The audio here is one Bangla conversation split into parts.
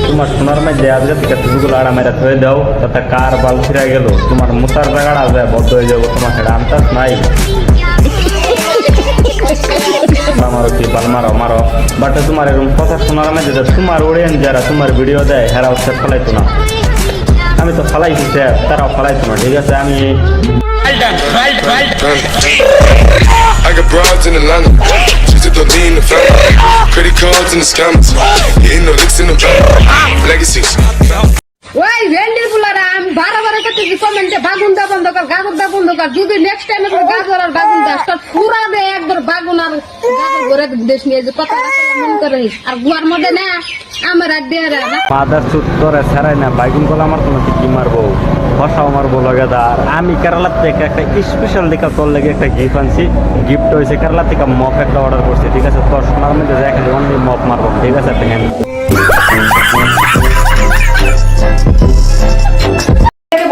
তোমার সোনার মধ্যে আজকে থেকে ফেবিগুলো আর মেরা থয়ে দাও তাতে কার বাল ছিঁড়া গেল তোমার মুতার জায়গাটা যায় বদ্ধ হয়ে যাবো তোমার সেটা আন্দাজ নাই। মারো কি বাল মারো মারো বাট তোমার এরকম কথা শোনার মধ্যে তোমার ওড়েন যারা তোমার ভিডিও দেয় হেরা হচ্ছে ফেলাইতো না। আমি তো ফেলাইছি স্যার তারাও ফেলাইতো না। ঠিক আছে আমি I got broads in Atlanta. She's a lean in the family. Credit cards and the scammers. Hitting no licks in the back. Legacies. ওই ভেন্ডির পুলারা আমি বারবার কাছে কমেন্টে বাগুন দা বন্ধ কর গাগুন দা বন্ধ কর যদি নেক্সট টাইম গাজর আর বাগুন দা সব পুরা দে একবার বাগুন আর গাজর করে দেশ নিয়ে যে কথা মন করে আর গুয়ার মধ্যে না আমার আর দেয়া না মাদার সুত করে ছাড়াই না বাইগুন কলা আমার তোমার কি মারবো ফসাও মারবো লাগাদার। আমি কেরালার থেকে একটা স্পেশাল দিকা তোর লেগে একটা গিফট আনছি। গিফট হয়েছে কেরালা থেকে মপ একটা অর্ডার করছি। ঠিক আছে তোর সোনার মধ্যে যাই খালি অনলি মপ মারবো। ঠিক আছে দেখেন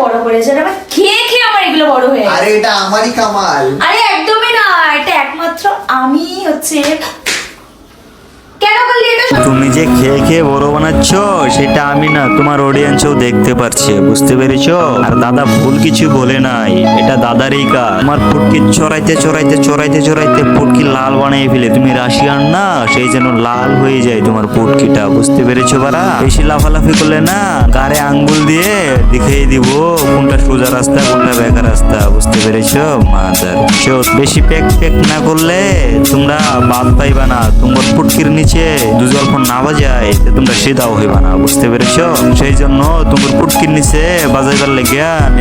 বড় করেছে না খেয়ে খেয়ে আমার এগুলো বড় হয়ে গেছে। আরে এটা আমারই কামাল। আরে একদমই না, এটা একমাত্র আমি হচ্ছে কেন বললি এটা? তুমি যে খেয়ে খেয়ে বড় বানাচ্ছ সেটা আমি না তোমার অডিয়েন্সও দেখতে পারছে, বুঝতে পেরেছো? আর দাদা ভুল কিছু বলে নাই, এটা দাদারই কাজ। তোমার ফুটকি চড়াইতে চড়াইতে চড়াইতে চড়াইতে ফুটকি লাল বানিয়ে ফেলে তুমি রাশিয়ান না, সেই জন্য লাল হয়ে যায় তোমার ফুটকিটা, বুঝতে পেরেছো? বারা বেশি লাফালাফি করলে না গাড়ে আঙ্গুল দিয়ে দেখিয়ে দিব কোনটা সোজা রাস্তা কোনটা বেকার রাস্তা, বুঝতে পেরেছো? মাদার বেশি পেক পেক না করলে তোমরা বাদ পাইবা না। তোমার ফুটকির নিচে দুজলফোন না বাজায় তোমরা সিধাও হইবা না, বুঝতে পেরেছো? সেই জন্য তোমার ফুটকির নিচে বাজাইবার লেগে আমি